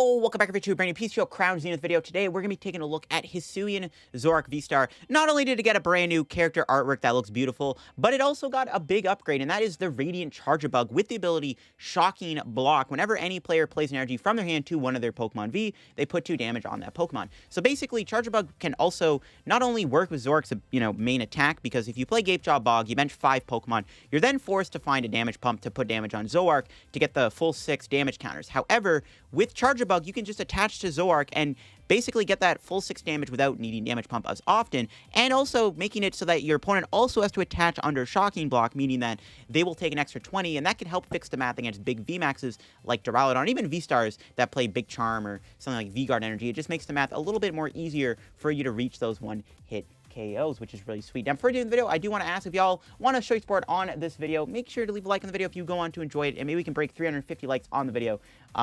Yo, welcome back to a brand new PCO Crown Zenith video. Today, we're going to be taking a look at Hisuian Zoroark VSTAR. Not only did it get a brand new character artwork that looks beautiful, but it also got a big upgrade, and that is the Radiant Charjabug with the ability Shocking Block. Whenever any player plays an energy from their hand to one of their Pokemon V, they put 2 damage on that Pokemon. So basically, Charjabug can also not only work with Zoroark's main attack, because if you play Gapejaw Bog, you bench 5 Pokemon, you're then forced to find a damage pump to put damage on Zoroark to get the full 6 damage counters. However, with Charjabug, you can just attach to Zoroark and basically get that full 6 damage without needing damage pump as often, and also making it so that your opponent also has to attach under Shocking Block, meaning that they will take an extra 20, and that can help fix the math against big VMAXs like Duraludon, even V-Stars that play Big Charm or something like V-Guard energy. It just makes the math a little bit more easier for you to reach those one-hit KOs, which is really sweet. Now, before doing the video, I do want to ask if y'all want to show your support on this video. Make sure to leave a like on the video if you go on to enjoy it, and maybe we can break 350 likes on the video,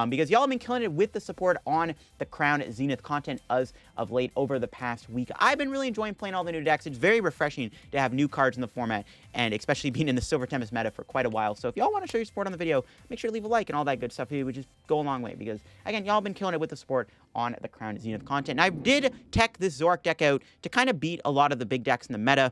because y'all have been killing it with the support on the Crown Zenith content as of late over the past week. I've been really enjoying playing all the new decks. It's very refreshing to have new cards in the format, and especially being in the Silver Tempest meta for quite a while. So if y'all want to show your support on the video, make sure to leave a like and all that good stuff. It would just go a long way, because again, y'all have been killing it with the support on the Crown Zenith content. And I did tech this Zoroark deck out to kind of beat a lot of the big decks in the meta.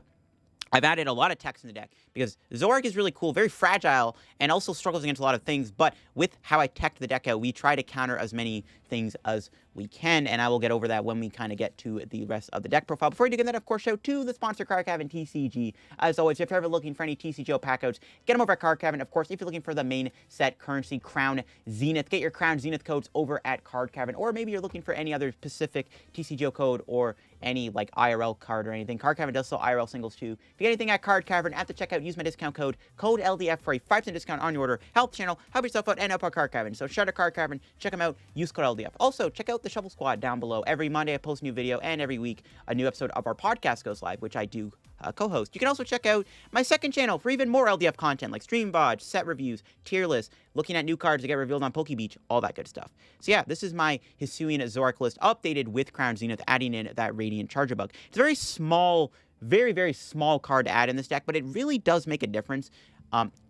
I've added a lot of techs in the deck because Zoroark is really cool, very fragile, and also struggles against a lot of things. But with how I teched the deck out, we try to counter as many things as we can, and I will get over that when we kind of get to the rest of the deck profile. Before we do that, of course, shout to the sponsor, Card Cavern TCG. As always, if you're ever looking for any TCGO pack outs, get them over at Card Cavern. Of course, if you're looking for the main set currency, Crown Zenith, get your Crown Zenith codes over at Card Cavern. Or maybe you're looking for any other specific TCGO code or any like IRL card or anything. Card Cavern does sell IRL singles too. If you get anything at Card Cavern, at the checkout, use my discount code LDF for a 5% discount on your order. Help the channel, help yourself out, and help our Card Cavern. So shout out Card Cavern, check them out, use code LDF. Also, check out the Shovel Squad down below. Every Monday I post a new video, and every week a new episode of our podcast goes live, which I do co-host. You can also check out my second channel for even more LDF content like stream VOD, set reviews, tier lists, looking at new cards that get revealed on Pokebeach, all that good stuff. So yeah, this is my Hisuian Zoroark list updated with Crown Zenith, adding in that Radiant Charjabug. It's a very small, very, very small card to add in this deck, but it really does make a difference.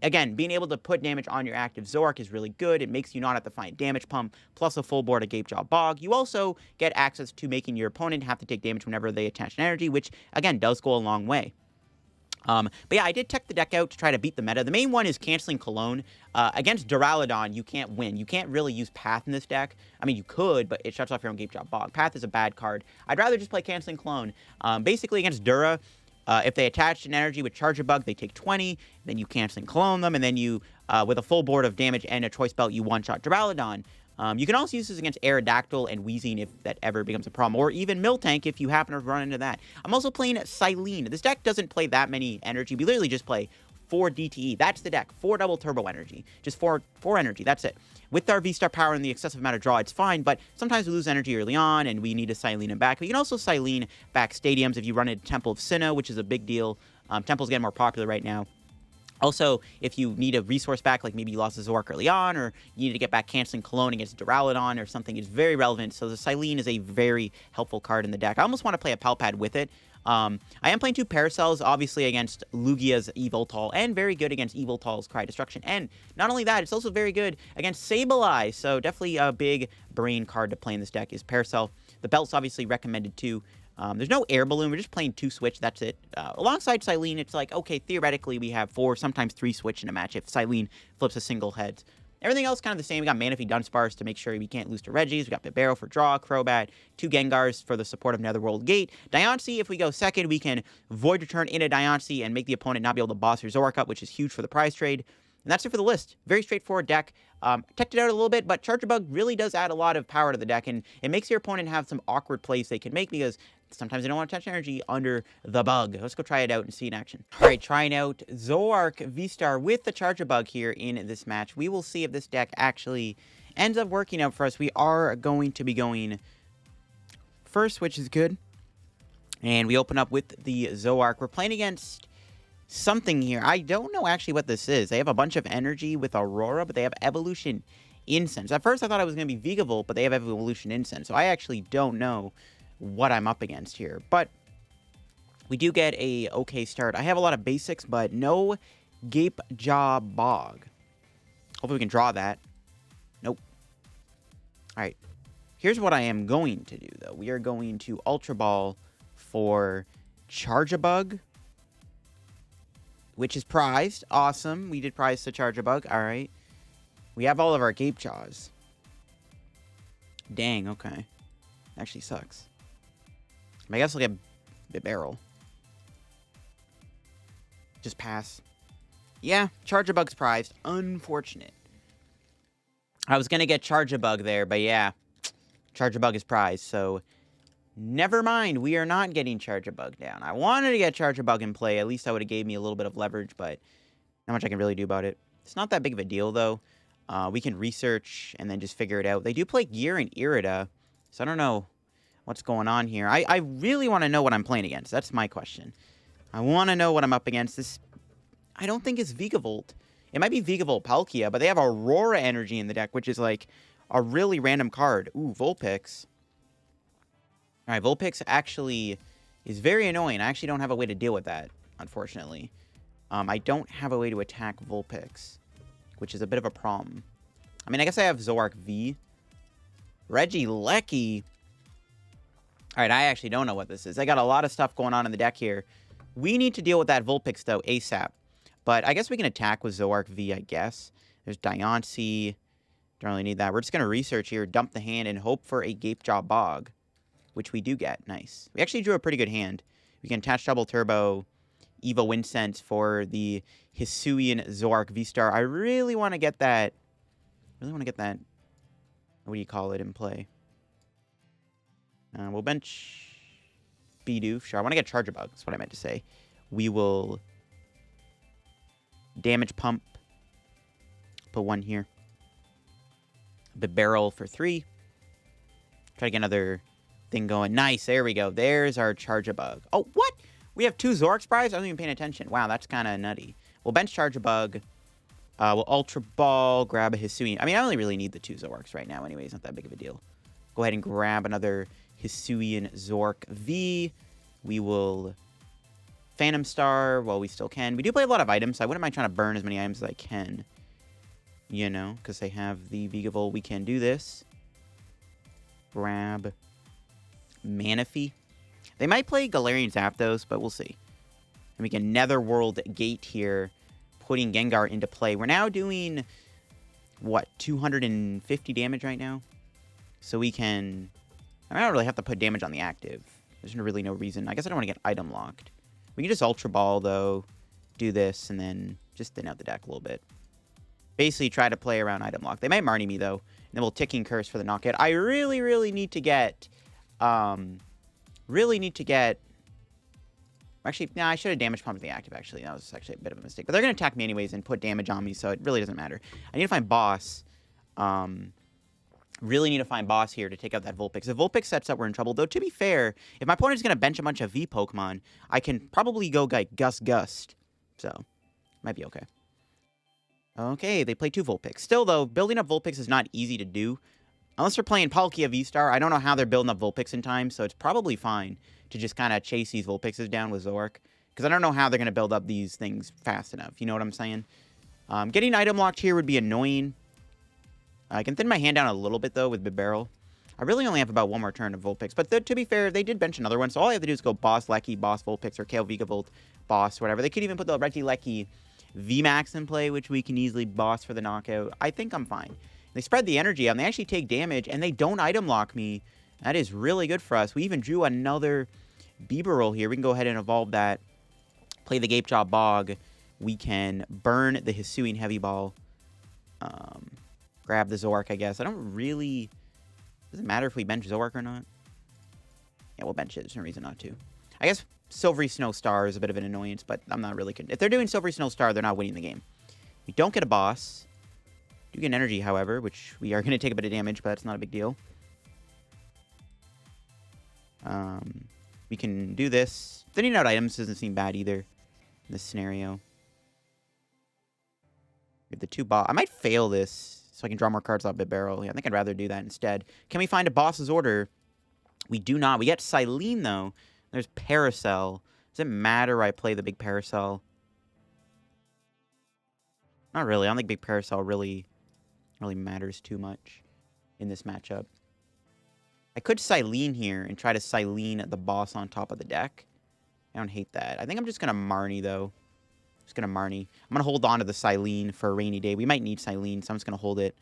Again, being able to put damage on your active Zoroark is really good. It makes you not have to find damage pump, plus a full board of Gapejaw Bog. You also get access to making your opponent have to take damage whenever they attach an energy, which, again, does go a long way. But yeah, I did tech the deck out to try to beat the meta. The main one is Canceling Cologne. Against Duraludon, you can't win. You can't really use Path in this deck. I mean, you could, but it shuts off your own Gapejaw Bog. Path is a bad card. I'd rather just play Canceling Cologne. Basically, against Dura, if they attach an energy with Charjabug, they take 20, then you Canceling Cologne them, and then you, with a full board of damage and a Choice Belt, you one-shot Duraludon. You can also use this against Aerodactyl and Weezing if that ever becomes a problem, or even Miltank if you happen to run into that. I'm also playing Cyllene. This deck doesn't play that many energy. We literally just play 4 DTE. That's the deck. 4 double turbo energy. Just 4 energy. That's it. With our V-Star power and the excessive amount of draw, it's fine, but sometimes we lose energy early on, and we need to Cyllene it back. But you can also Cyllene back stadiums if you run into Temple of Sinnoh, which is a big deal. Temple's getting more popular right now. Also, if you need a resource back, like maybe you lost a Zoroark early on, or you need to get back Canceling Cologne against Duraludon or something, it's very relevant. So the Cyllene is a very helpful card in the deck. I almost want to play a Palpad with it. I am playing 2 Paracells, obviously, against Lugia's Evoltol, and very good against Evoltol's Cry Destruction. And not only that, it's also very good against Sableye, so definitely a big brain card to play in this deck is Paracell. The belt's obviously recommended too. There's no Air Balloon, we're just playing 2 Switch, that's it. Alongside Cyllene, it's like, okay, theoretically we have 4, sometimes 3 Switch in a match if Cyllene flips a single head. Everything else kind of the same. We got Manaphy Dunsparce to make sure we can't lose to Regis. We got Bibarel for draw, Crobat, 2 Gengars for the support of Netherworld Gate. Diancie, if we go second, we can Void Return into Diancie and make the opponent not be able to boss your Zoroark up, which is huge for the prize trade. And that's it for the list. Very straightforward deck. Teched it out a little bit, but Charjabug really does add a lot of power to the deck, and it makes your opponent have some awkward plays they can make because sometimes they don't want to touch energy under the bug. Let's go try it out and see in action. All right, trying out Zoroark VSTAR with the Charjabug here in this match. We will see if this deck actually ends up working out for us. We are going to be going first, which is good. And we open up with the Zoroark. We're playing against something here. I don't know actually what this is. They have a bunch of energy with Aurora, but they have Evolution Incense. At first I thought it was going to be Vigavolt, but they have Evolution Incense. So I actually don't know what I'm up against here. But we do get a okay start. I have a lot of basics, but no Gapejaw Bog. Hopefully we can draw that. Nope. Alright. Here's what I am going to do, though. We are going to Ultra Ball for Charjabug, which is prized. Awesome. We did prize the Charjabug. All right. We have all of our Gapejaws. Dang, okay. Actually sucks. I guess we'll get Bibarel. Just pass. Yeah, Charjabug's prized. Unfortunate. I was going to get Charjabug there, but yeah. Charjabug is prized, so never mind. We are not getting Charjabug down. I wanted to get Charjabug in play. At least that would have gave me a little bit of leverage, but not much I can really do about it. It's not that big of a deal, though. We can research and then just figure it out. They do play Gear and Irida, so I don't know what's going on here. I really want to know what I'm playing against. That's my question. I want to know what I'm up against. This, I don't think it's Vigavolt. It might be Vigavolt Palkia, but they have Aurora Energy in the deck, which is like a really random card. Ooh, Vulpix. All right, Vulpix actually is very annoying. I actually don't have a way to deal with that, unfortunately. I don't have a way to attack Vulpix, which is a bit of a problem. I mean, I guess I have Zoroark V. Regieleki. All right, I actually don't know what this is. I got a lot of stuff going on in the deck here. We need to deal with that Vulpix, though, ASAP. But I guess we can attack with Zoroark V, I guess. There's Diancie. Don't really need that. We're just going to research here, dump the hand, and hope for a Gapejaw Bog, which we do get. Nice. We actually drew a pretty good hand. We can attach Double Turbo, Evo Incense for the Hisuian Zoroark VSTAR. I really want to get that. What do you call it in play? We'll bench Bidoof. Sure, I want to get Charjabug. That's what I meant to say. We will Damage Pump. Put one here. Bibarel for 3. Try to get another thing going. Nice. There we go. There's our Charjabug. Oh, what? We have 2 Zoroarks prized? I wasn't even paying attention. Wow, that's kind of nutty. We'll bench Charjabug. We'll Ultra Ball. Grab a Hisuian. I mean, I only really need the 2 Zoroarks right now anyway. It's not that big of a deal. Go ahead and grab another Hisuian Zoroark V. We will Phantom Star while we still can. We do play a lot of items, so I wouldn't mind trying to burn as many items as I can. You know, because they have the Vigavolt. We can do this. Grab Manaphy. They might play Galarian Zapdos, but we'll see. And we can Netherworld Gate here, putting Gengar into play. We're now doing, what, 250 damage right now? So we can... I don't really have to put damage on the active. There's really no reason. I guess I don't want to get item locked. We can just Ultra Ball, though, do this, and then just thin out the deck a little bit. Basically try to play around item lock. They might Marnie me, though. And then we'll Ticking Curse for the knockout. I really need to get... Actually, no, I should have damage pumped the active, actually. That was actually a bit of a mistake. But they're going to attack me anyways and put damage on me, so it really doesn't matter. I need to find boss. Really need to find boss here to take out that Vulpix. If Vulpix sets up, we're in trouble. Though, to be fair, if my opponent is going to bench a bunch of V Pokemon, I can probably go like Gust. So, might be okay. Okay, they play 2 Vulpix. Still, though, building up Vulpix is not easy to do. Unless they're playing Palkia VSTAR, I don't know how they're building up Vulpix in time, so it's probably fine to just kind of chase these Vulpixes down with Zoroark. Because I don't know how they're going to build up these things fast enough. You know what I'm saying? Getting item locked here would be annoying. I can thin my hand down a little bit, though, with Bibarel. I really only have about 1 more turn of Vulpix. But to be fair, they did bench another one, so all I have to do is go Boss Lecky, Boss Vulpix, or Kale Vigavolt, Boss, whatever. They could even put the Regieleki VMAX in play, which we can easily boss for the knockout. I think I'm fine. They spread the energy out, and they actually take damage, and they don't item lock me. That is really good for us. We even drew another Bibarel here. We can go ahead and evolve that. Play the Gapejaw Bog. We can burn the Hisuian Heavy Ball. Grab the Zoroark, I guess. I don't really... Does it matter if we bench Zoroark or not? Yeah, we'll bench it. There's no reason not to. I guess Silvery Snow Star is a bit of an annoyance, but I'm not really... If they're doing Silvery Snow Star, they're not winning the game. We don't get a boss. We do get an energy, however, which we are going to take a bit of damage, but that's not a big deal. We can do this. Thinning out items doesn't seem bad either in this scenario. We have the 2 boss. I might fail this so I can draw more cards off Bibarel. Yeah, I think I'd rather do that instead. Can we find a boss's order? We do not. We get Cyllene, though. There's Parasol. Does it matter where I play the Big Parasol? Not really. I don't think Big Parasol really matters too much in this matchup. I could Cyllene here and try to Cyllene the boss on top of the deck. I don't hate that. I think I'm just going to Marnie, though. Just going to Marnie. I'm going to hold on to the Cyllene for a rainy day. We might need Cyllene, so I'm just going to hold it.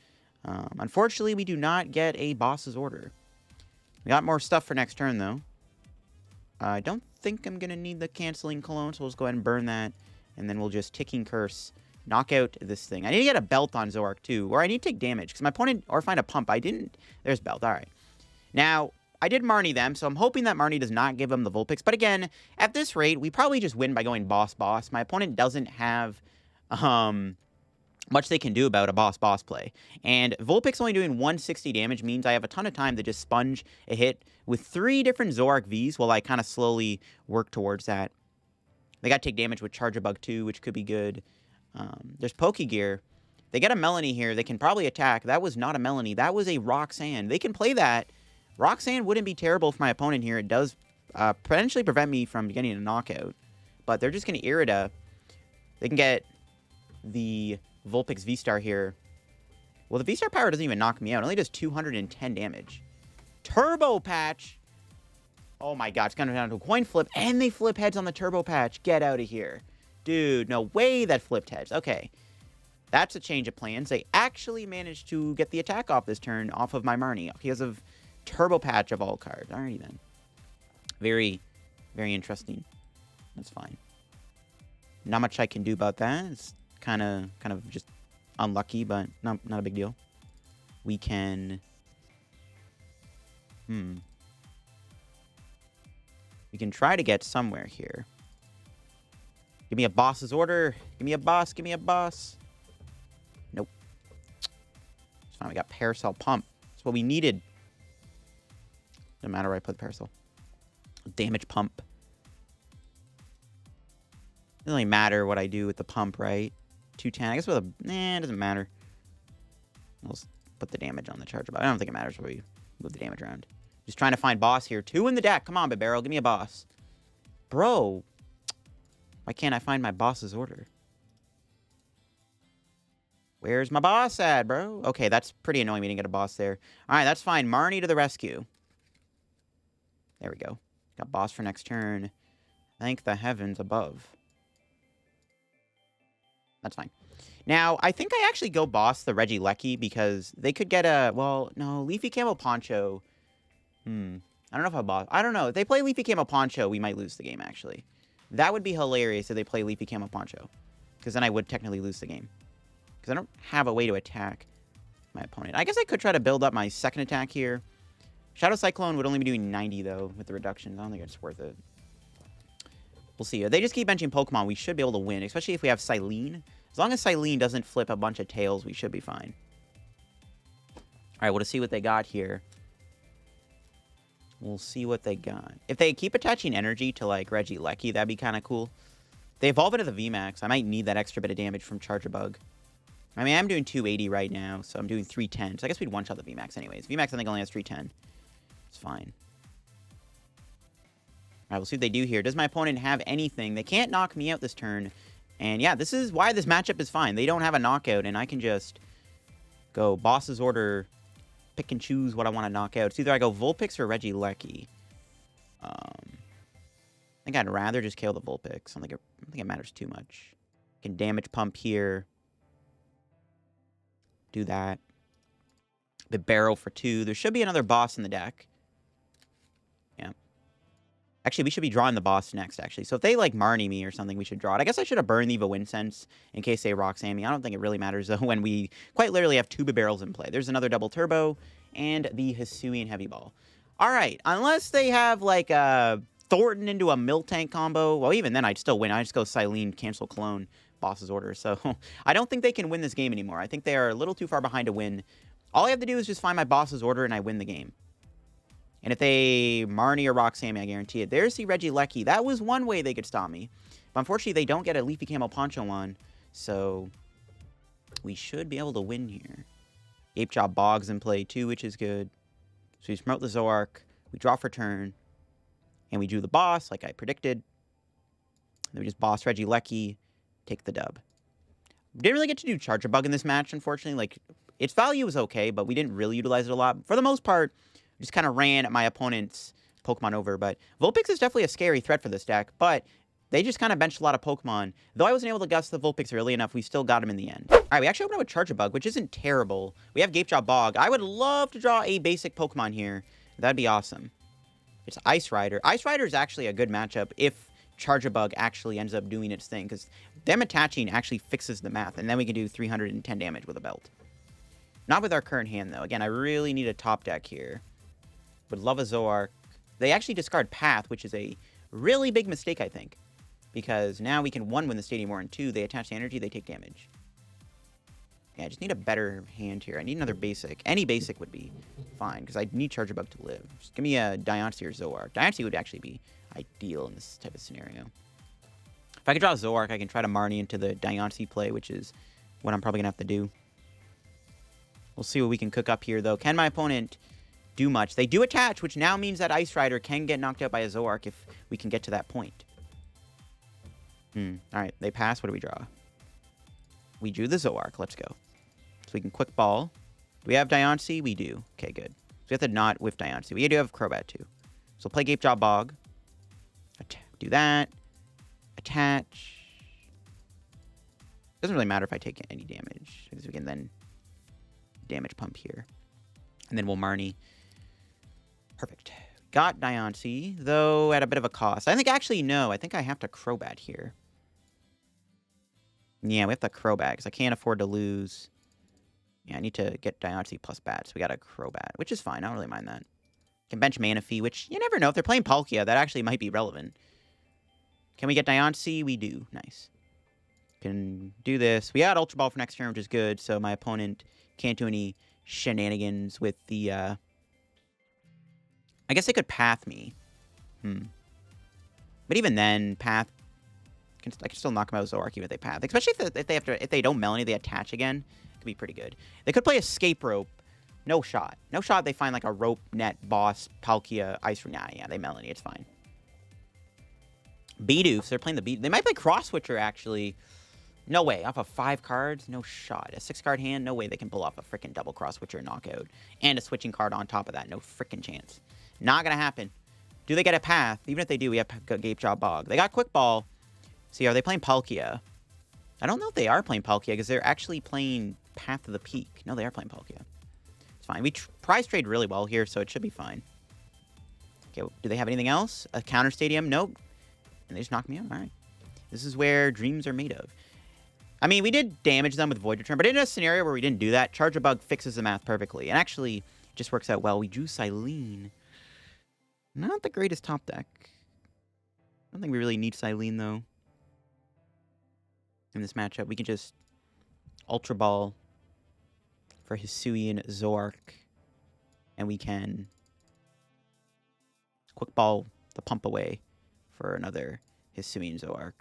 Unfortunately, we do not get a boss's order. We got more stuff for next turn, though. I don't think I'm going to need the Canceling Cologne, so we'll just go ahead and burn that. And then we'll just Ticking Curse, knock out this thing. I need to get a Belt on Zoroark, too. Or I need to take damage, because my opponent... Or find a Pump. I didn't... There's Belt. All right. Now, I did Marnie them, so I'm hoping that Marnie does not give him the Vulpix. But again, at this rate, we probably just win by going boss-boss. My opponent doesn't have... much they can do about a boss-boss play. And Vulpix only doing 160 damage means I have a ton of time to just sponge a hit with 3 different Zoroark Vs while I kind of slowly work towards that. They got to take damage with Charjabug too, which could be good. There's Pokegear. They get a Melanie here. They can probably attack. That was not a Melanie. That was a Roxanne. They can play that. Roxanne wouldn't be terrible for my opponent here. It does potentially prevent me from getting a knockout. But they're just going to Irida. They can get the Vulpix V-Star here. Well, the V-Star power doesn't even knock me out. It only does 210 damage. Turbo Patch. Oh my god, it's going down to a coin flip. And they flip heads on the Turbo Patch. Get out of here. Dude, no way that flipped heads. Okay. That's a change of plans. They actually managed to get the attack off this turn off of my Marnie because of Turbo Patch of all cards. Alrighty then. Very, very interesting. That's fine. Not much I can do about that. It's kind of just unlucky, but not a big deal. We can... We can try to get somewhere here. Give me a boss's order. Give me a boss. Give me a boss. Nope. It's fine. We got Parasol Pump. That's what we needed. Doesn't matter where I put the Parasol. Damage Pump. Doesn't really matter what I do with the pump, right? 210. I guess with a... Nah, it doesn't matter. We'll just put the damage on the Charjabug. I don't think it matters where we move the damage around. Just trying to find boss here. 2 in the deck. Come on, Bibarel. Give me a boss. Bro. Why can't I find my boss's order? Where's my boss at, bro? Okay, that's pretty annoying. We didn't get a boss there. All right, that's fine. Marnie to the rescue. There we go. Got boss for next turn. Thank the heavens above. That's fine. Now, I think I actually go boss the Regieleki because they could get a... Well, no, Leafy Camo Poncho. I don't know if I boss... I don't know. If they play Leafy Camo Poncho, we might lose the game, actually. That would be hilarious if they play Leafy Camo Poncho. Because then I would technically lose the game. Because I don't have a way to attack my opponent. I guess I could try to build up my second attack here. Shadow Cyclone would only be doing 90, though, with the reductions. I don't think it's worth it. We'll see. If they just keep benching Pokemon, we should be able to win, especially if we have Cyllene. As long as Cyllene doesn't flip a bunch of tails, we should be fine. All right, well, to see what they got here. We'll see what they got. If they keep attaching energy to, like, Regieleki, that'd be kind of cool. They evolve into the VMAX. I might need that extra bit of damage from Charjabug. I mean, I'm doing 280 right now, so I'm doing 310. So I guess we'd one-shot the VMAX anyways. VMAX, I think, only has 310. It's fine. All right, we'll see what they do here. Does my opponent have anything? They can't knock me out this turn. And yeah, this is why this matchup is fine. They don't have a knockout, and I can just go boss's order, pick and choose what I want to knock out. It's either I go Vulpix or Regieleki. I think I'd rather just kill the Vulpix. I don't think it matters too much. Can damage pump here. Do that. Bibarel for 2. There should be another boss in the deck. Yeah. Actually, we should be drawing the boss next, actually. So if they, like, Marnie me or something, we should draw it. I guess I should have burned the Evo Incense in case they Roxanne me. I don't think it really matters, though, when we quite literally have 2 Bibarels in play. There's another double turbo and the Hisuian Heavy Ball. All right. Unless they have, like, a Thornton into a Miltank combo. Well, even then, I'd still win. I just go Cyllene, cancel Cologne, boss's order. So I don't think they can win this game anymore. I think they are a little too far behind to win. All I have to do is just find my boss's order, and I win the game. And if they Marnie or Roxanne, I guarantee it. There's the Regieleki. That was one way they could stop me. But unfortunately, they don't get a Leafy Camo Poncho on. So we should be able to win here. Gapejaw Bog's in play too, which is good. So we promote the Zoroark. We draw for turn. And we drew the boss, like I predicted. And then we just boss Regieleki. Take the dub. Didn't really get to do Charjabug in this match, unfortunately. Like, its value was okay, but we didn't really utilize it a lot. For the most part, Just kind of ran my opponent's Pokemon over. But Vulpix is definitely a scary threat for this deck. But they just kind of benched a lot of Pokemon. Though I wasn't able to gust the Vulpix early enough, we still got him in the end. All right, we actually opened up with Charjabug, which isn't terrible. We have Gapejaw Bog. I would love to draw a basic Pokemon here. That'd be awesome. It's Ice Rider. Ice Rider is actually a good matchup if Charjabug actually ends up doing its thing, because them attaching actually fixes the math, and then we can do 310 damage with a belt. Not with our current hand, though. Again, I really need a top deck here. Would love a Zoroark. They actually discard Path, which is a really big mistake, I think. Because now we can, 1, win the Stadium War, and 2, they attach the energy, they take damage. Yeah, I just need a better hand here. I need another basic. Any basic would be fine, because I need Charjabug to live. Just give me a Diancie or Zoroark. Diancie would actually be ideal in this type of scenario. If I could draw Zoroark, I can try to Marnie into the Diancie play, which is what I'm probably going to have to do. We'll see what we can cook up here, though. Can my opponent do much? They do attach, which now means that Ice Rider can get knocked out by a Zoroark if we can get to that point. Alright, they pass. What do we draw? We drew the Zoroark. Let's go. So we can Quick Ball. Do we have Diancie? We do. Okay, good. So we have to not whiff Diancie. We do have Crobat, too. So play Gapejaw Bog. Do that. Attach. Doesn't really matter if I take any damage, because we can then damage pump here. And then we'll Marnie. Perfect. Got Diancie, though at a bit of a cost. I think, actually, no. I think I have to Crobat here. Yeah, we have to Crobat, because I can't afford to lose. Yeah, I need to get Diancie plus Bat, so we got a Crobat, which is fine. I don't really mind that. Can bench Manaphy, which you never know. If they're playing Palkia, that actually might be relevant. Can we get Diancie? We do. Nice. Can do this. We got Ultra Ball for next turn, which is good, so my opponent can't do any shenanigans with the, I guess they could Path me. But even then, Path, I can still knock them out with Zoroark even if they Path. Especially if they don't Melanie, they attach again. It could be pretty good. They could play Escape Rope. No shot. No shot they find like a Rope, Net, Boss, Palkia, Ice... Nah, yeah, they Melanie. It's fine. Bidoof. So they're playing the Bidoof. They might play Cross Switcher, actually. No way. Off of 5 cards? No shot. A 6-card hand? No way they can pull off a freaking double Cross Switcher knockout. And a switching card on top of that. No freaking chance. Not gonna happen. Do they get a Path? Even if they do, we have Gapejaw Bog. They got Quick Ball. See, are they playing Palkia? I don't know if they are playing Palkia, because they're actually playing Path of the Peak. No, they are playing Palkia. It's fine. We prize trade really well here, so it should be fine. Okay, do they have anything else? A counter stadium? Nope. And they just knocked me out? Alright. This is where dreams are made of. I mean, we did damage them with Void Return, but in a scenario where we didn't do that, Charjabug fixes the math perfectly. And actually, just works out well. We drew Cyllene. Not the greatest top deck. I don't think we really need Cyllene, though. In this matchup, we can just Ultra Ball for Hisuian Zoroark. And we can Quick Ball the Pump away for another Hisuian Zoroark.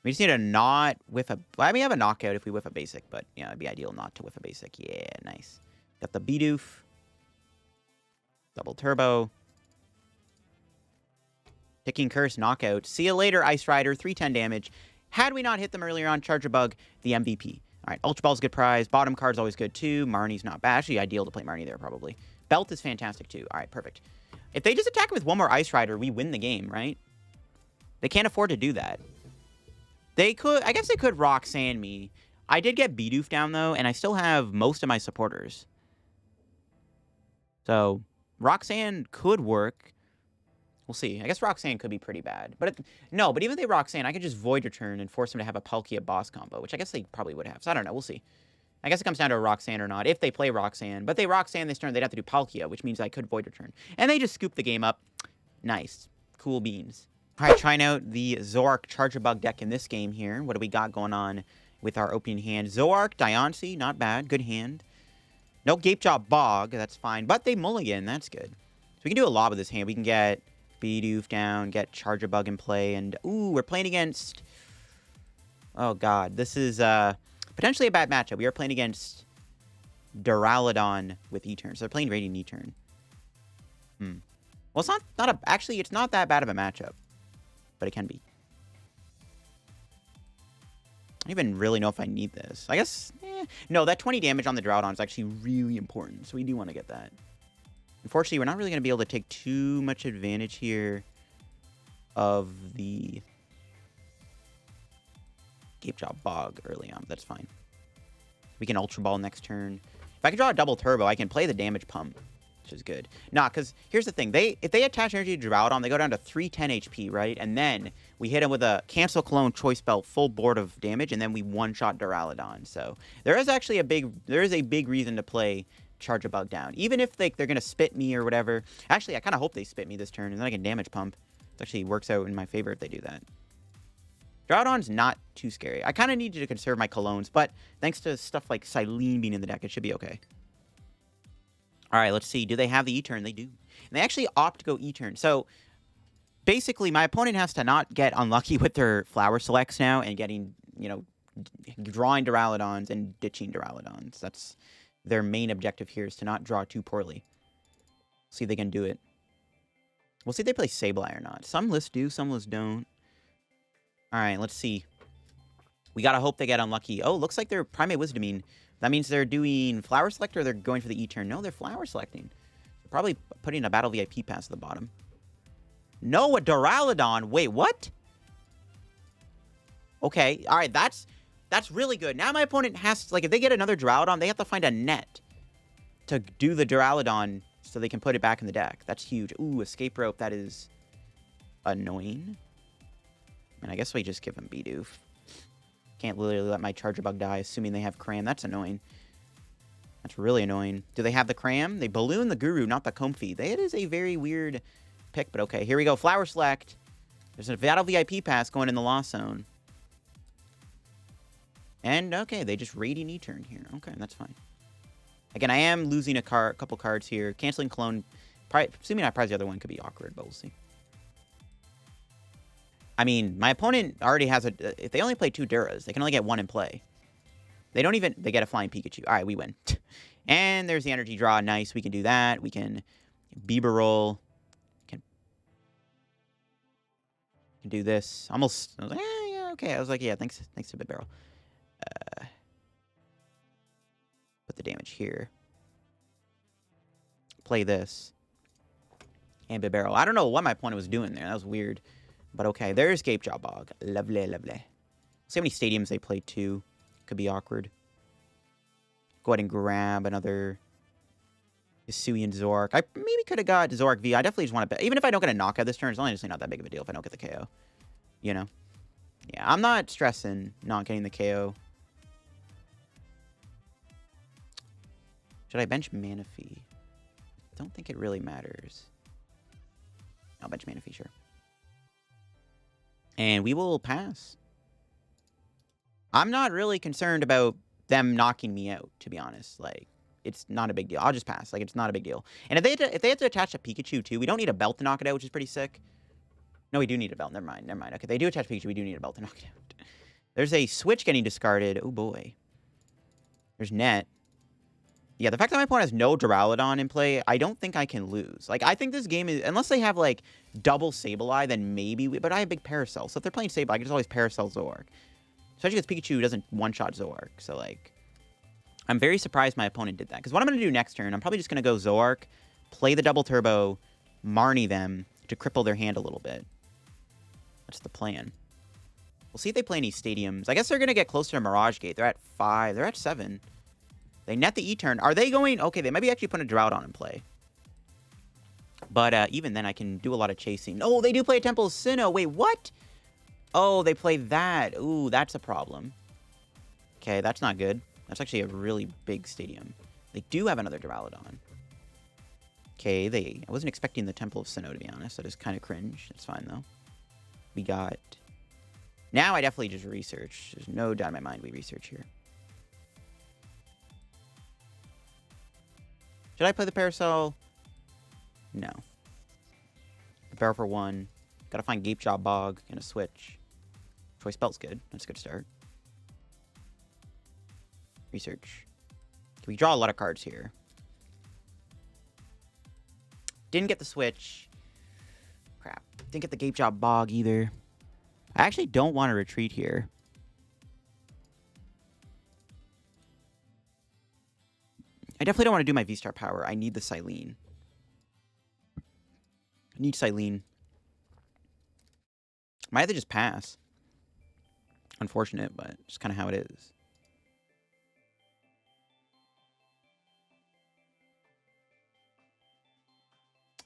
We just need to not whiff a... Well, we have a knockout if we whiff a basic, but, yeah, it'd be ideal not to whiff a basic. Yeah, nice. Got the Bidoof. Double Turbo. Ticking Curse, knockout. See you later, Ice Rider. 310 damage. Had we not hit them earlier on, Charjabug, the MVP. All right, Ultra Ball's a good prize. Bottom card's always good, too. Marnie's not bad. Actually, ideal to play Marnie there, probably. Belt is fantastic, too. All right, perfect. If they just attack with one more Ice Rider, we win the game, right? They can't afford to do that. They could... I guess they could Roxanne me. I did get Bidoof down, though, and I still have most of my supporters. So, Roxanne could work. We'll see. I guess Roxanne could be pretty bad. But no, but even if they Roxanne, I could just Void Return and force them to have a Palkia boss combo, which I guess they probably would have. So I don't know. We'll see. I guess it comes down to a Roxanne or not, if they play Roxanne. But if they Roxanne this turn, they'd have to do Palkia, which means I could Void Return. And they just scoop the game up. Nice. Cool beans. All right, trying out the Zoroark Charjabug deck in this game here. What do we got going on with our opening hand? Zoroark, Diancie, not bad. Good hand. No Gapejaw Bog, that's fine. But they mulligan, that's good. So we can do a lot with this hand. We can get Bidoof down, get Charjabug in play, and ooh, we're playing against... Oh, God. This is potentially a bad matchup. We are playing against Duraludon with E-Turn. So they're playing Radiant E-Turn. Well, it's not actually, it's not that bad of a matchup. But it can be. don't even really know if I need this. I guess, no, that 20 damage on the Duraludon is actually really important, so we do want to get that. Unfortunately, we're not really going to be able to take too much advantage here of the Gapejaw Bog early on. That's fine. We can Ultra Ball next turn. If I can draw a double turbo, I can play the damage pump, which is good. Nah, because here's the thing. If they attach energy to Duraludon, they go down to 310 HP, right? And then we hit him with a Cancel Cologne Choice Belt full board of damage, and then we one-shot Duraludon. So there is actually a big reason to play Charjabug down. Even if they're going to spit me or whatever. Actually, I kind of hope they spit me this turn, and then I can damage pump. It actually works out in my favor if they do that. Duraludon's not too scary. I kind of need to conserve my Colognes, but thanks to stuff like Cyllene being in the deck, it should be okay. All right, let's see. Do they have the E-turn? They do. And they actually opt to go E-turn. So basically, my opponent has to not get unlucky with their flower selects now and getting, drawing Duraludons and ditching Duraludons. That's their main objective here, is to not draw too poorly. See if they can do it. We'll see if they play Sableye or not. Some lists do, some lists don't. All right, let's see. We got to hope they get unlucky. Oh, looks like they're Primate Wisdoming. That means they're doing Flower Select, or they're going for the E-turn. No, they're Flower Selecting. They're probably putting a Battle VIP pass at the bottom. No, a Duraludon. Wait, what? Okay, all right, that's really good. Now my opponent has to, if they get another Duraludon, they have to find a net to do the Duraludon so they can put it back in the deck. That's huge. Ooh, Escape Rope. That is annoying. And I guess we just give them Bidoof. Can't literally let my Charjabug die, assuming they have Cram. That's annoying. That's really annoying. Do they have the Cram? They balloon the Guru, not the Comfy. It is a very weird pick, but okay. Here we go. Flower Select. There's a Battle VIP pass going in the Lost Zone. And, okay, they just Radiant E-turn here. Okay, that's fine. Again, I am losing a couple cards here. Canceling Cologne. Assuming I prize the other one could be awkward, but we'll see. I mean, my opponent already has if they only play 2 Duras, they can only get 1 in play. They get a Flying Pikachu. All right, we win. And there's the energy draw. Nice, we can do that. We can Bibarel. Can do this. Almost, I was like, yeah, okay. I was like, yeah, thanks to Bibarel. Put the damage here. Play this. And Bibarel. I don't know what my opponent was doing there. That was weird. But okay, there's Gapejaw Bog. Lovely, lovely. See how many stadiums they play too. Could be awkward. Go ahead and grab another Hisuian Zoroark. I maybe could have got Zoroark V. I definitely just want to... Even if I don't get a knockout this turn, it's honestly not that big of a deal if I don't get the KO. You know? Yeah, I'm not stressing not getting the KO. Should I bench Manaphy? Don't think it really matters. I'll bench Manaphy, sure. And we will pass. I'm not really concerned about them knocking me out, to be honest. It's not a big deal. I'll just pass. It's not a big deal. And if they have to attach a Pikachu, too, we don't need a belt to knock it out, which is pretty sick. No, we do need a belt. Never mind. Okay, they do attach Pikachu. We do need a belt to knock it out. There's a Switch getting discarded. Oh, boy. There's Net. Yeah, the fact that my opponent has no Duraludon in play, I don't think I can lose. I think this game is... Unless they have, double Sableye, then maybe... But I have Big Parasol, so if they're playing Sableye, I can just always Parasol Zoroark. Especially because Pikachu doesn't one-shot Zoroark, so, I'm very surprised my opponent did that. Because what I'm going to do next turn, I'm probably just going to go Zoroark, play the double turbo, Marnie them to cripple their hand a little bit. That's the plan. We'll see if they play any stadiums. I guess they're going to get closer to Mirage Gate. They're at 5. They're at 7. They net the E-turn. Are they going... Okay, they might be actually putting a Duraludon in play. But even then, I can do a lot of chasing. Oh, they do play a Temple of Sinnoh. Wait, what? Oh, they play that. Ooh, that's a problem. Okay, that's not good. That's actually a really big stadium. They do have another Duraludon. Okay, I wasn't expecting the Temple of Sinnoh, to be honest. That is kind of cringe. It's fine, though. We got... Now I definitely just research. There's no doubt in my mind we research here. Should I play the Parasol? No. The Barrel for 1. Gotta find Gapejaw Bog and a Switch. Choice Belt's good. That's a good start. Research. We draw a lot of cards here. Didn't get the Switch. Crap. Didn't get the Gapejaw Bog either. I actually don't want to retreat here. definitely don't want to do my V-Star power. I need the Cyllene. I need Cyllene. Might have to just pass. Unfortunate, but just kind of how it is.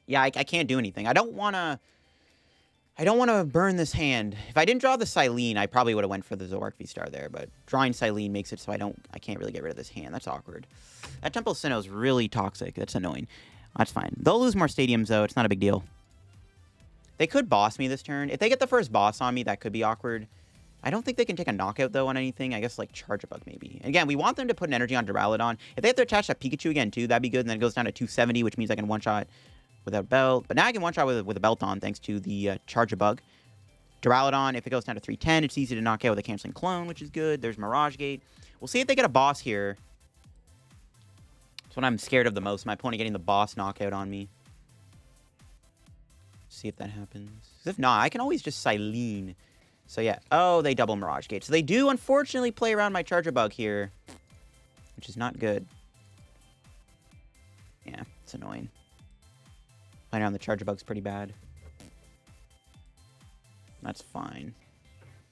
Yeah, I can't do anything. I don't want to burn this hand. If I didn't draw the Cyllene, I probably would have went for the Zoroark V-Star there, but drawing Cyllene makes it so I can't really get rid of this hand. That's awkward. That Temple Sinnoh is really toxic. That's annoying. That's fine. They'll lose more stadiums, though. It's not a big deal. They could boss me this turn. If they get the first boss on me, that could be awkward. I don't think they can take a knockout, though, on anything. I guess, like, Charjabug, maybe. And again, we want them to put an energy on Duraludon. If they have to attach that Pikachu again, too, that'd be good. And then it goes down to 270, which means I can one-shot without belt. But now I can one-shot with a belt on, thanks to the Charjabug. Duraludon, if it goes down to 310, it's easy to knock out with a Canceling Cologne, which is good. There's Mirage Gate. We'll see if they get a boss here. That's what I'm scared of the most. My opponent getting the boss knockout on me. See if that happens. If not, I can always just Cyllene. So yeah. Oh, they double Mirage Gate. So they do, unfortunately, play around my Charjabug here. Which is not good. Yeah, it's annoying. Playing around the Charjabug's pretty bad. That's fine.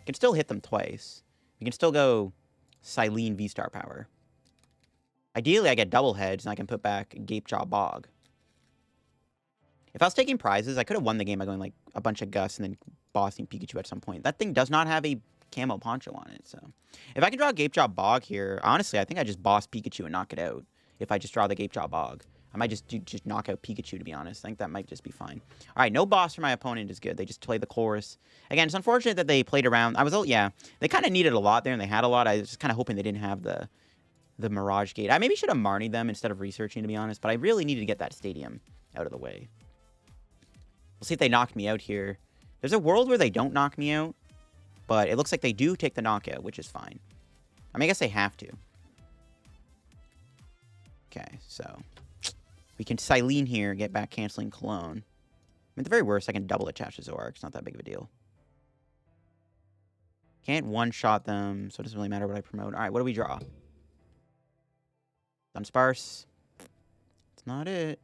You can still hit them twice. You can still go Cyllene V-Star power. Ideally, I get double heads, and I can put back Gapejaw Bog. If I was taking prizes, I could have won the game by going, like, a bunch of Gus and then bossing Pikachu at some point. That thing does not have a camo poncho on it, so... If I can draw a Gapejaw Bog here, honestly, I think I just boss Pikachu and knock it out. If I just draw the Gapejaw Bog. I might just knock out Pikachu, to be honest. I think that might just be fine. All right, no boss for my opponent is good. They just play the chorus. Again, it's unfortunate that they played around. Yeah, they kind of needed a lot there, and they had a lot. I was just kind of hoping they didn't have the Mirage Gate. I maybe should have Marnied them instead of researching, to be honest, but I really needed to get that stadium out of the way. We'll see if they knocked me out here. There's a world where they don't knock me out, but it looks like they do take the knockout, which is fine. I mean, I guess they have to. Okay, so... We can Cyllene here, get back Canceling Cologne. I mean, at the very worst, I can double attach to Zoroark. It's not that big of a deal. Can't one-shot them, so it doesn't really matter what I promote. All right, what do we draw? Dunsparce. That's not it.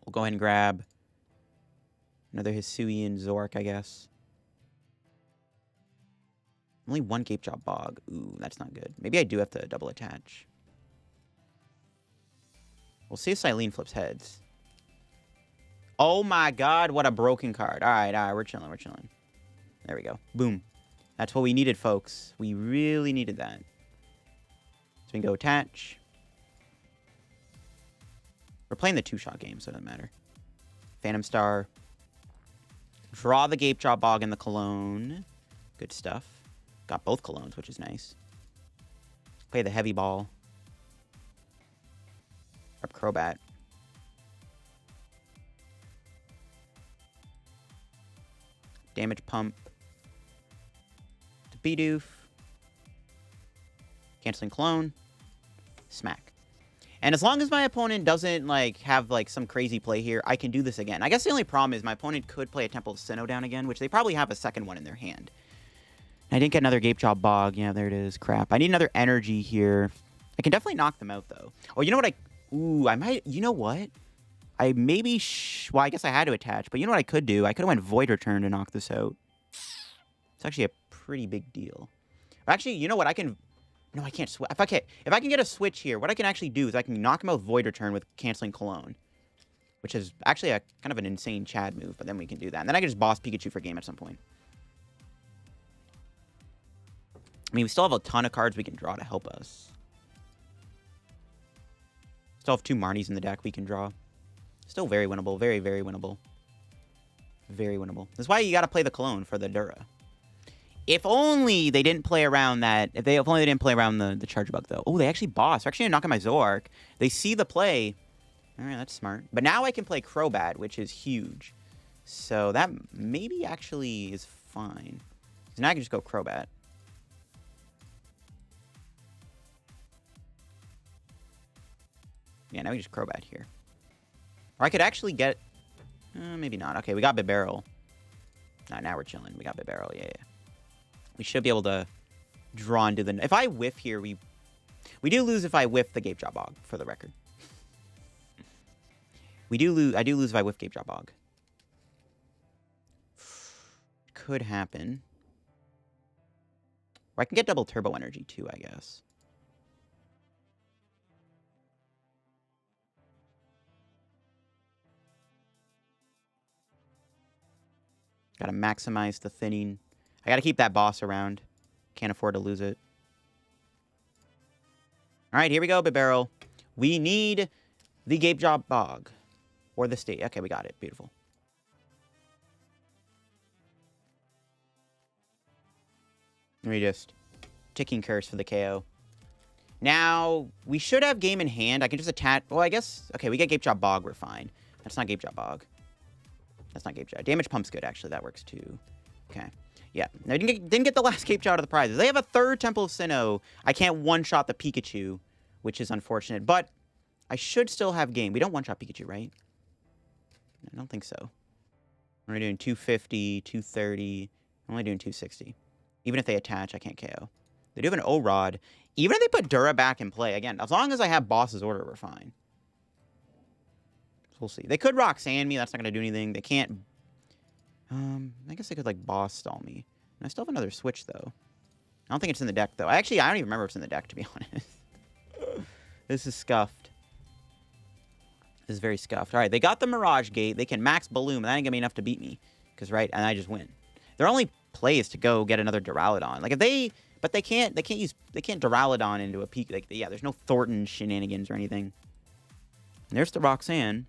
We'll go ahead and grab another Hisuian Zoroark, I guess. Only one Gapejaw Bog. Ooh, that's not good. Maybe I do have to double attach. We'll see if Cyllene flips heads. Oh my god, what a broken card. Alright, we're chilling, we're chilling. There we go. Boom. That's what we needed, folks. We really needed that. So we can go attach. We're playing the two-shot game, so it doesn't matter. Phantom Star. Draw the Gapejaw Bog and the Cologne. Good stuff. Got both Colognes, which is nice. Play the Heavy Ball. Up Crobat. Damage Pump. To Bidoof. Canceling Cologne. Smack. And as long as my opponent doesn't, like, have, like, some crazy play here, I can do this again. I guess the only problem is my opponent could play a Temple Sinnoh down again, which they probably have a second one in their hand. I didn't get another Gapejaw Bog. Yeah, there it is. Crap. I need another energy here. I can definitely knock them out, though. Oh, you know what Ooh, I might... You know what? I maybe... Well, I guess I had to attach. But you know what I could do? I could have went Void Return to knock this out. It's actually a pretty big deal. Actually, you know what? I can... No, I can't switch. If I can get a switch here, what I can actually do is I can knock him out with Void Return with Canceling Cologne. Which is actually a kind of an insane Chad move. But then we can do that. And then I can just boss Pikachu for game at some point. I mean, we still have a ton of cards we can draw to help us. Still have two Marnies in the deck we can draw. Still very winnable. Very, very winnable. Very winnable. That's why you got to play the Cologne for the Dura. If only they didn't play around that. If only they didn't play around the Charjabug, though. Oh, they actually boss. They're actually going to knock out my Zoroark. They see the play. All right, that's smart. But now I can play Crobat, which is huge. So that maybe actually is fine. So now I can just go Crobat. Yeah, now we just Crobat here. Or I could actually get... maybe not. Okay, we got Bibarel. Now we're chilling. We got Bibarel. Yeah. We should be able to draw into the... If I whiff here, we We do lose if I whiff the Gapejaw Bog, for the record. We do lose. I do lose if I whiff Gapejaw Bog. Could happen. Or I can get double turbo energy too, I guess. Gotta maximize the thinning. I gotta keep that boss around. Can't afford to lose it. Alright, here we go, Bibarel. We need the Gapejaw Bog. Or the state. Okay, we got it. Beautiful. Let me just... Ticking Curse for the KO. Now, we should have game in hand. I can just attach... Well, I guess... Okay, we get Gapejaw Bog. We're fine. That's not Gapejaw Bog. That's not Gapejaw. Damage Pump's good, actually. That works, too. Okay. Yeah. No, didn't get the last Gapejaw out of the prizes. They have a third Temple of Sinnoh. I can't one-shot the Pikachu, which is unfortunate. But I should still have game. We don't one-shot Pikachu, right? I don't think so. We're doing 250, 230. I'm only doing 260. Even if they attach, I can't KO. They do have an O-Rod. Even if they put Dura back in play, again, as long as I have Boss's Order, we're fine. So we'll see. They could Roxanne me. That's not going to do anything. They can't... I guess they could, like, Boss stall me. And I still have another Switch, though. I don't think it's in the deck, though. Actually, I don't even remember if it's in the deck, to be honest. This is scuffed. This is very scuffed. All right, they got the Mirage Gate. They can max Balloon, but that ain't going to be enough to beat me. Because, right, and I just win. Their only play is to go get another Duraludon. Like, if they... But they can't Duraludon into a peak. Like, yeah, there's no Thornton shenanigans or anything. And there's the Roxanne.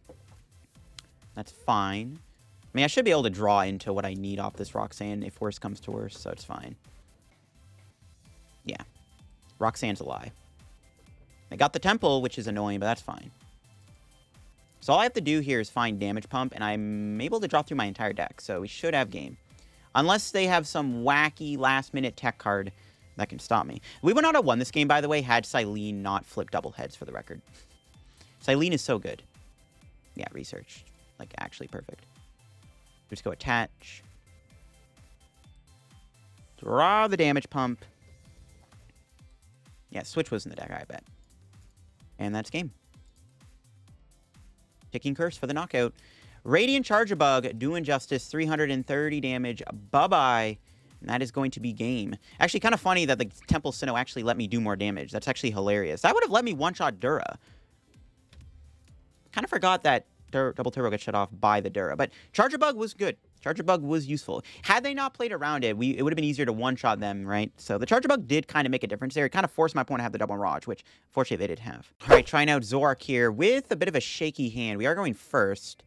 That's fine. I mean, I should be able to draw into what I need off this Roxanne if worse comes to worse, so it's fine. Yeah. Roxanne's a lie. I got the Temple, which is annoying, but that's fine. So all I have to do here is find Damage Pump, and I'm able to draw through my entire deck, so we should have game. Unless they have some wacky last-minute tech card that can stop me. We would not have won this game, by the way, had Cyllene not flipped double heads, for the record. Cyllene is so good. Yeah, research. Like, actually perfect. Just go attach. Draw the Damage Pump. Yeah, Switch was in the deck, I bet. And that's game. Ticking Curse for the knockout. Radiant Charjabug, doing justice, 330 damage. Bye-bye. And that is going to be game. Actually, kind of funny that the Temple Sinnoh actually let me do more damage. That's actually hilarious. That would have let me one-shot Dura. Kind of forgot that Double Turbo got shut off by the Dura. But Charjabug was good. Charjabug was useful. Had they not played around it, it would have been easier to one-shot them, right? So the Charjabug did kind of make a difference there. It kind of forced my opponent to have the Double Mirage, which fortunately they did have. All right, trying out Zoroark here with a bit of a shaky hand. We are going first.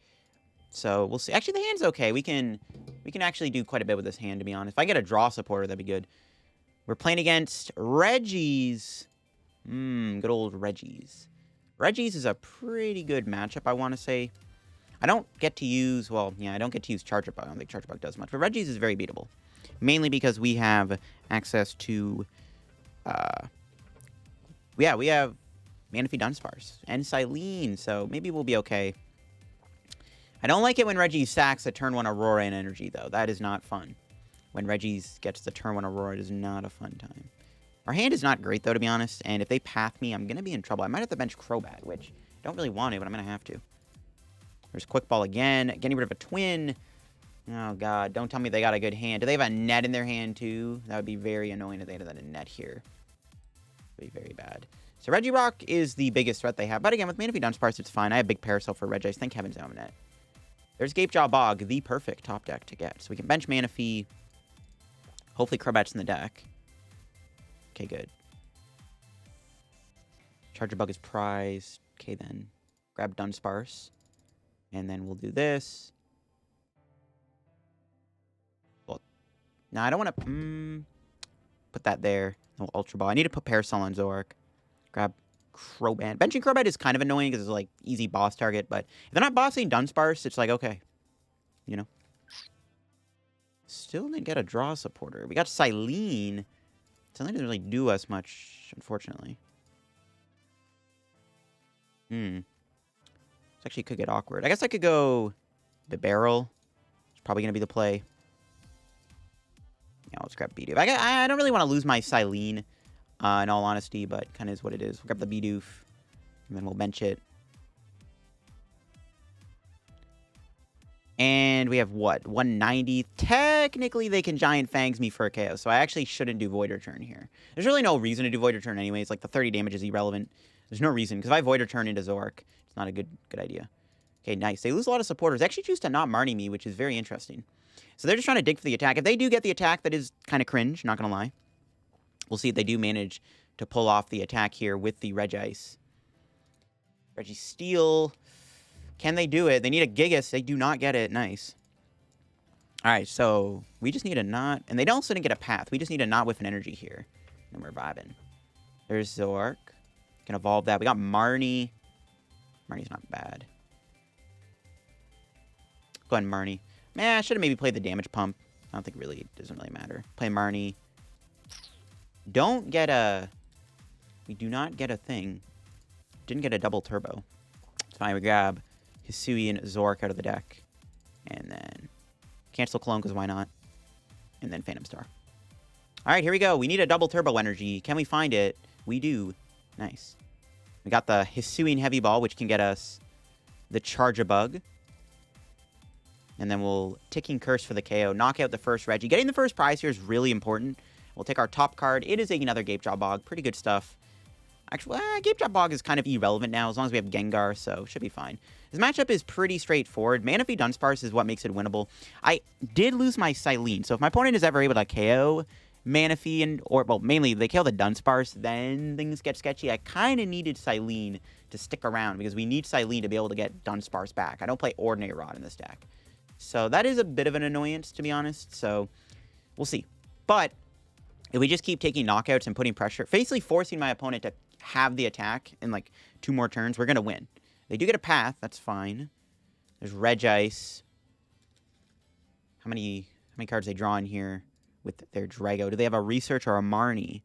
So we'll see. Actually, the hand's okay. We can actually do quite a bit with this hand, to be honest. If I get a draw supporter, that'd be good. We're playing against Regis. Good old Regis. Regis is a pretty good matchup, I want to say. I don't get to use, well, yeah, I don't get to use Charjabug. I don't think Charjabug does much. But Regis is very beatable. Mainly because we have access to, we have Manaphy Dunsparce and Cyllene, so maybe we'll be okay. I don't like it when Regis sacks a turn 1 Aurora in energy, though. That is not fun. When Regis gets the turn 1 Aurora, it is not a fun time. Our hand is not great, though, to be honest. And if they path me, I'm going to be in trouble. I might have to bench Crobat, which I don't really want to, but I'm going to have to. There's Quick Ball again. Getting rid of a Twin. Oh, God. Don't tell me they got a good hand. Do they have a net in their hand, too? That would be very annoying if they had a net here. It would be very bad. So Regirock is the biggest threat they have. But again, with Manaphy Dunsparce, it's fine. I have Big Parasol for Regis. Thank heavens I have a net. There's Gapejaw Bog, the perfect top deck to get. So we can bench Manaphy. Hopefully Crobat's in the deck. Okay, good. Charjabug is prized. Okay, then. Grab Dunsparce. And then we'll do this. Well, no, I don't want to put that there. No Ultra Ball. I need to put Parasol on Zoroark. Grab Crobat. Benching Crobat is kind of annoying because it's like easy boss target, but if they're not bossing Dunsparce, it's like, okay. You know. Still didn't get a draw supporter. We got Cyllene. Cyllene doesn't really do us much, unfortunately. This actually could get awkward. I guess I could go Bibarel. It's probably going to be the play. Yeah, let's grab Bidoof. I don't really want to lose my Cyllene. in all honesty, but kind of is what it is. We'll grab the Bidoof, and then we'll bench it. And we have what? 190. Technically, they can Giant Fangs me for a KO, so I actually shouldn't do Void Return here. There's really no reason to do Void Return anyways. Like, the 30 damage is irrelevant. There's no reason, because if I Void Return into Zoroark, it's not a good idea. Okay, nice. They lose a lot of supporters. They actually choose to not Marnie me, which is very interesting. So they're just trying to dig for the attack. If they do get the attack, that is kind of cringe, not going to lie. We'll see if they do manage to pull off the attack here with the Regice. Registeel. Can they do it? They need a Gigas. They do not get it. Nice. All right, so we just need a not. And they also didn't get a path. We just need a not with an energy here. And we're vibing. There's Zoroark. Can evolve that. We got Marnie. Marnie's not bad. Go ahead, Marnie. Man, I should have maybe played the damage pump. I don't think really, it doesn't really matter. Play Marnie. Don't get a... We do not get a thing. Didn't get a double turbo. It's fine. We grab Hisuian Zoroark out of the deck. And then cancel Cologne, because why not? And then Phantom Star. Alright, here we go. We need a double turbo energy. Can we find it? We do. Nice. We got the Hisuian Heavy Ball, which can get us the Charjabug. And then we'll Ticking Curse for the KO. Knock out the first Reggie. Getting the first prize here is really important. We'll take our top card. It is another Gapejaw Bog. Pretty good stuff. Actually, Gapejaw Bog is kind of irrelevant now, as long as we have Gengar, so should be fine. This matchup is pretty straightforward. Manaphy Dunsparce is what makes it winnable. I did lose my Cyllene, so if my opponent is ever able to KO Manaphy, well, mainly they kill the Dunsparce, then things get sketchy. I kind of needed Cyllene to stick around, because we need Cyllene to be able to get Dunsparce back. I don't play Ordinary Rod in this deck. So that is a bit of an annoyance, to be honest, so we'll see. But if we just keep taking knockouts and putting pressure, basically forcing my opponent to have the attack in like 2 more turns, we're going to win. They do get a path. That's fine. There's Regice. How many cards they draw in here with their Drago? Do they have a Research or a Marnie?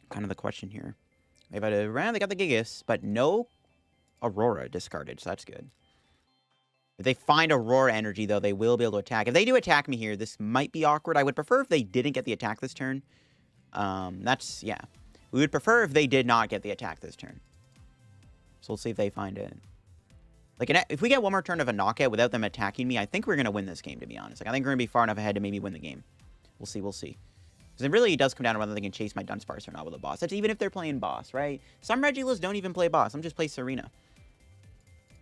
Kind of the question here. They got the Gigas, but no Aurora discarded, so that's good. If they find Aurora energy, though, they will be able to attack. If they do attack me here, this might be awkward. I would prefer if they didn't get the attack this turn. Yeah. We would prefer if they did not get the attack this turn. So we'll see if they find it. Like, if we get one more turn of a knockout without them attacking me, I think we're going to win this game, to be honest. Like, I think we're going to be far enough ahead to maybe win the game. We'll see, we'll see. Because it really does come down to whether they can chase my Dunsparce or not with a boss. That's even if they're playing boss, right? Some Regieleki don't even play boss. Some just play Serena.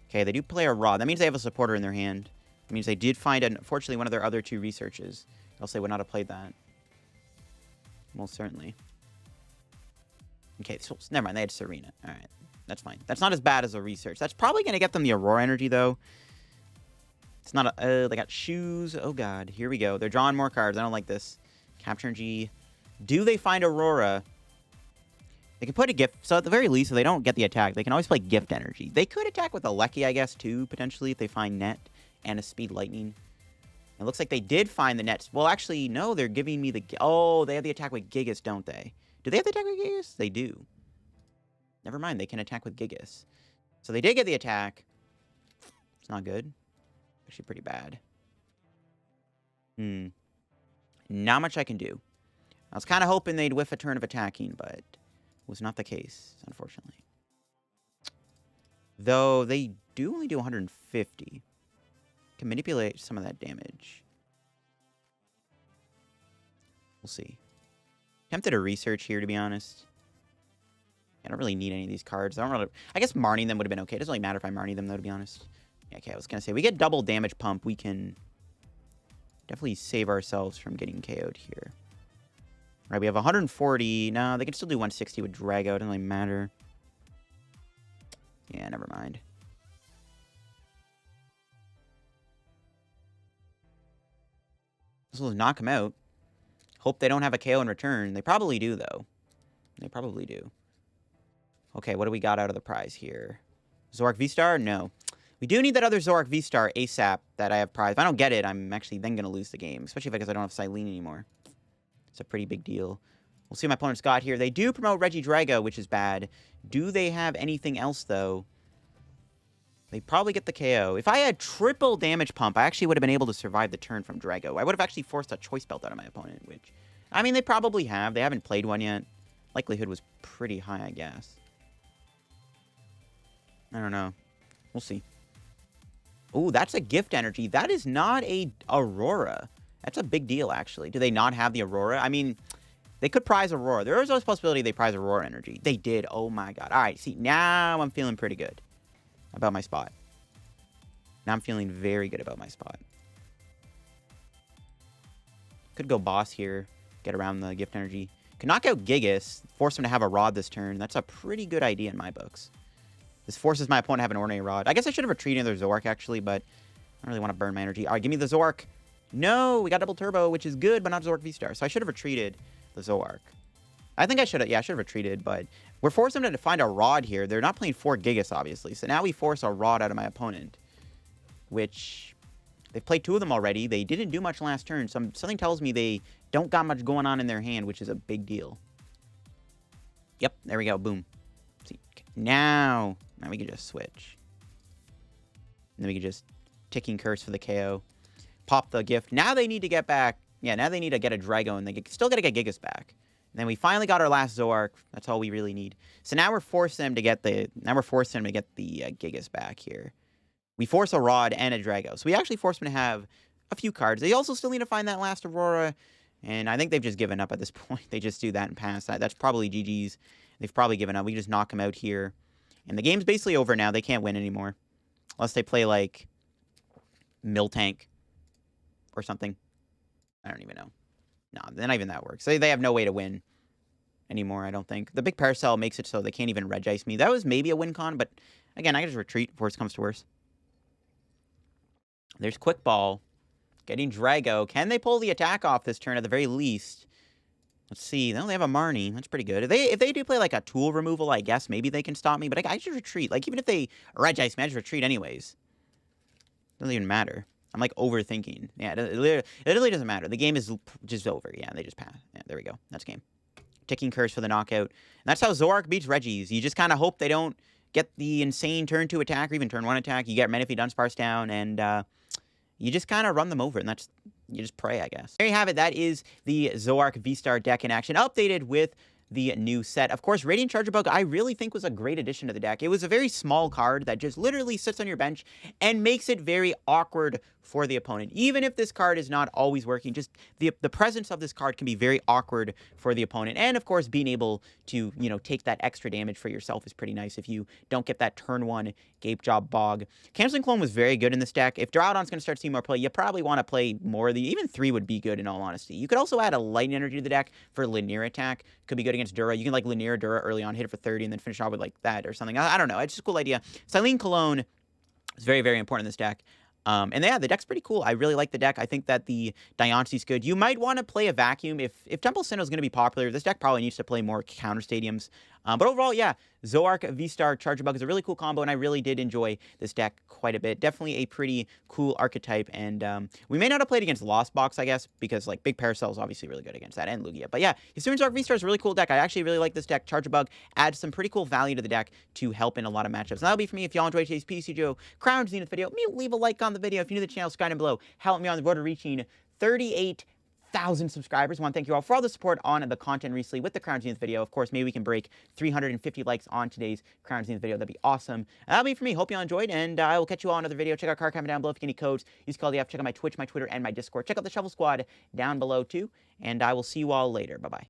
Okay, they do play a Rod. That means they have a supporter in their hand. That means they did find, unfortunately, one of their other 2 researches. Else they would not have played that. Most certainly. Okay, so never mind. They had Serena. All right, that's fine. That's not as bad as a research. That's probably going to get them the Aurora energy, though. It's not a... they got shoes. Oh, God. Here we go. They're drawing more cards. I don't like this. Capture G. Do they find Aurora? They can put a gift. So at the very least, if they don't get the attack, they can always play gift energy. They could attack with a Lecky, I guess, too, potentially, if they find Net and a Speed Lightning. It looks like they did find the Nets. Well, actually, no, they're giving me the... Oh, they have the attack with Gigas, don't they? Do they have the attack with Gigas? They do. Never mind, they can attack with Gigas. So they did get the attack. It's not good. Actually pretty bad. Not much I can do. I was kind of hoping they'd whiff a turn of attacking, but... was not the case, unfortunately. Though they do only do 150. Can manipulate some of that damage. We'll see. Tempted a research here, to be honest. I don't really need any of these cards. I guess Marnie them would have been okay. It doesn't really matter if I Marnie them, though, to be honest. Yeah, okay, I was going to say, we get double damage pump. We can definitely save ourselves from getting KO'd here. All right, we have 140. No, they can still do 160 with Drago. It doesn't really matter. Yeah, never mind. This will knock them out. Hope they don't have a KO in return. They probably do, though. They probably do. Okay, what do we got out of the prize here? Zoroark VSTAR? No. We do need that other Zoroark VSTAR ASAP that I have prize. If I don't get it, I'm actually then going to lose the game. Especially because I don't have Cyllene anymore. It's a pretty big deal. We'll see what my opponent's got here. They do promote Regidrago, which is bad. Do they have anything else, though? They probably get the KO. If I had triple damage pump, I actually would have been able to survive the turn from Drago. I would have actually forced a Choice Belt out of my opponent, which I mean, they probably have. They haven't played one yet. Likelihood was pretty high, I guess. I don't know. We'll see. Ooh, that's a gift energy. That is not a Aurora. That's a big deal, actually. Do they not have the Aurora? I mean, they could prize Aurora. There is always a possibility they prize Aurora energy. They did. Oh, my God. All right, see, now I'm feeling pretty good about my spot. Now I'm feeling very good about my spot. Could go boss here, get around the gift energy. Could knock out Gigas, force him to have a Rod this turn. That's a pretty good idea in my books. This forces my opponent to have an ordinary Rod. I guess I should have retreated into Zoroark, actually, but I don't really want to burn my energy. All right, give me the Zoroark. No, we got double turbo, which is good, but not Zoroark VSTAR. So I should have retreated the Zoroark. I think I should have, yeah, I should have retreated, but we're forcing them to find a Rod here. They're not playing 4 Gigas, obviously. So now we force a Rod out of my opponent, which they've played 2 of them already. They didn't do much last turn. Something tells me they don't got much going on in their hand, which is a big deal. Yep, there we go. Boom. See, now we can just switch. And then we can just Ticking Curse for the KO. Pop the gift. Now they need to get back. Yeah, now they need to get a Drago, and they still got to get Gigas back. And then we finally got our last Zoroark. That's all we really need. So now we're forcing them to get the Gigas back here. We force a Rod and a Drago. So we actually force them to have a few cards. They also still need to find that last Aurora. And I think they've just given up at this point. They just do that and pass that. That's probably GG's. They've probably given up. We just knock them out here. And the game's basically over now. They can't win anymore. Unless they play, like, Miltank or something. I don't even know. No, not even that works. They have no way to win anymore, I don't think. The Big Parasol makes it so they can't even Regice me. That was maybe a win con, but again, I can just retreat if worst comes to worst. There's Quick Ball. Getting Drago. Can they pull the attack off this turn at the very least? Let's see. No, they have a Marnie. That's pretty good. If they do play like a tool removal, I guess maybe they can stop me. But I should retreat. Like, even if they Regice me, I just retreat anyways. Doesn't even matter. I'm like overthinking. Yeah, it literally doesn't matter. The game is just over. Yeah, they just pass. Yeah, there we go. That's game. Ticking Curse for the knockout. And that's how Zoroark beats Regis. You just kind of hope they don't get the insane turn 2 attack or even turn 1 attack. You get Manaphy Dunsparce down, and you just kind of run them over, and you just pray, I guess. There you have it. That is the Zoroark VSTAR deck in action, updated with the new set. Of course, Radiant Charjabug, I really think was a great addition to the deck. It was a very small card that just literally sits on your bench and makes it very awkward for the opponent. Even if this card is not always working, just the presence of this card can be very awkward for the opponent. And of course, being able to, take that extra damage for yourself is pretty nice if you don't get that turn 1 Gapejaw Bog. Canceling Cologne was very good in this deck. If Duraludon's going to start seeing more play, you probably want to play more of the, even 3 would be good in all honesty. You could also add a Lightning Energy to the deck for linear attack. Could be good against Dura. You can like linear Dura early on, hit it for 30, and then finish off with like that or something. I don't know. It's just a cool idea. Cyllene Cologne is very, very important in this deck. And yeah, the deck's pretty cool. I really like the deck. I think that the Diancie's good. You might want to play a vacuum. If Temple Sinnoh is going to be popular, this deck probably needs to play more counter stadiums. But overall, yeah, Zoroark VSTAR Charjabug is a really cool combo, and I really did enjoy this deck quite a bit. Definitely a pretty cool archetype, and we may not have played against Lost Box, I guess, because like Big Parasol is obviously really good against that, and Lugia. But yeah, Hisuian Zoroark VSTAR is a really cool deck. I actually really like this deck. Charjabug adds some pretty cool value to the deck to help in a lot of matchups. And that'll be for me. If y'all enjoyed today's PTCGO Crown Zenith video, leave a like on the video. If you're new to the channel, subscribe down below. Help me on the road to reaching 38,000 subscribers. I want to thank you all for all the support on the content recently with the Crown Zenith video. Of course, maybe we can break 350 likes on today's Crown Zenith video. That'd be awesome. And that'll be for me. Hope you all enjoyed, and I will catch you all in another video. Check out card comment down below if you get any codes. Use code DF. Check out my Twitch, my Twitter, and my Discord. Check out the Shovel Squad down below too, and I will see you all later. Bye-bye.